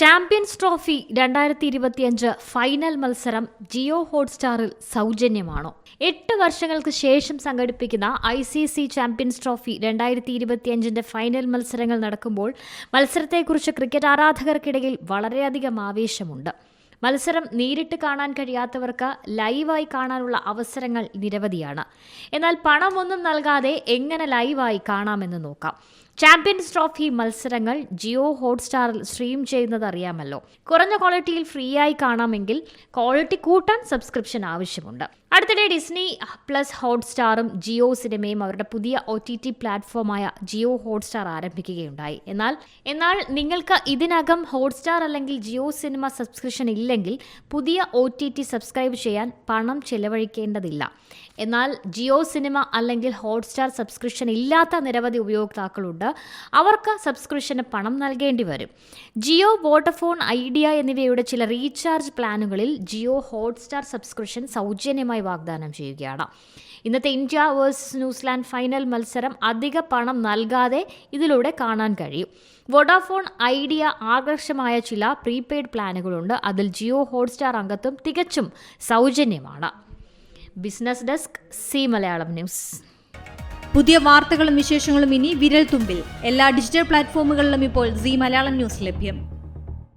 Champions trophy 2025 final മത്സരം ജിയോ ഹോട്ട്സ്റ്റാറിൽ സൗജന്യമാണോ? 8 വർഷങ്ങൾക്ക് ശേഷം സംഘടിപ്പിക്കുന്ന ICC ചാമ്പ്യൻസ് ട്രോഫി 2025 ഫൈനൽ മത്സരങ്ങൾ നടക്കുമ്പോൾ മത്സരത്തെക്കുറിച്ച് ക്രിക്കറ്റ് ആരാധകർക്കിടയിൽ വളരെയധികം ആവേശമുണ്ട്. മത്സരം നേരിട്ട് കാണാൻ കഴിയാത്തവർക്ക് ലൈവായി കാണാനുള്ള അവസരങ്ങൾ നിരവധിയാണ്. എന്നാൽ പണമൊന്നും നൽകാതെ എങ്ങനെ ലൈവായി കാണാമെന്ന് നോക്കാം. ചാമ്പ്യൻസ് ട്രോഫി മത്സരങ്ങൾ ജിയോ ഹോട്ട്സ്റ്റാറിൽ സ്ട്രീം ചെയ്യുന്നത് അറിയാമല്ലോ. കുറഞ്ഞ ക്വാളിറ്റിയിൽ ഫ്രീ ആയി കാണാമെങ്കിൽ ക്വാളിറ്റി കൂട്ടാൻ സബ്സ്ക്രിപ്ഷൻ ആവശ്യമുണ്ട്. അടുത്തിടെ ഡിസ്നി പ്ലസ് ഹോട്ട്സ്റ്റാറും ജിയോ സിനിമയും അവരുടെ പുതിയ OTT പ്ലാറ്റ്ഫോമായ ജിയോ ഹോട്ട്സ്റ്റാർ ആരംഭിക്കുകയുണ്ടായി. എന്നാൽ നിങ്ങൾക്ക് ഇതിനകം ഹോട്ട്സ്റ്റാർ അല്ലെങ്കിൽ ജിയോ സിനിമ സബ്സ്ക്രിപ്ഷൻ ഇല്ലെങ്കിൽ പുതിയ OTT സബ്സ്ക്രൈബ് ചെയ്യാൻ പണം ചെലവഴിക്കേണ്ടതില്ല. എന്നാൽ ജിയോ സിനിമ അല്ലെങ്കിൽ ഹോട്ട്സ്റ്റാർ സബ്സ്ക്രിപ്ഷൻ ഇല്ലാത്ത നിരവധി ഉപയോക്താക്കളുണ്ട്. അവർക്ക് സബ്സ്ക്രിപ്ഷന് പണം നൽകേണ്ടി വരും. ജിയോ, വോഡഫോൺ, ഐഡിയ എന്നിവയുടെ ചില റീചാർജ് പ്ലാനുകളിൽ ജിയോ ഹോട്ട്സ്റ്റാർ സബ്സ്ക്രിപ്ഷൻ സൗജന്യമായി വാഗ്ദാനം ചെയ്യുകയാണ്. ഇന്നത്തെ ഇന്ത്യ വേഴ്സസ് ന്യൂസിലാൻഡ് ഫൈനൽ മത്സരം അധിക പണം നൽകാതെ ഇതിലൂടെ കാണാൻ കഴിയും. വോഡഫോൺ, ഐഡിയ ആകർഷമായ ചില പ്രീപെയ്ഡ് പ്ലാനുകളുണ്ട്. അതിൽ ജിയോ ഹോട്ട്സ്റ്റാർ അംഗത്വം തികച്ചും സൗജന്യമാണ്. Business desk, C Malayalam news. പുതിയ വാർത്തകളും വിശേഷങ്ങളും ഇനി വിരൽ തുമ്പിൽ. എല്ലാ ഡിജിറ്റൽ പ്ലാറ്റ്ഫോമുകളിലും ഇപ്പോൾ സി മലയാളം ന്യൂസ് ലഭ്യം.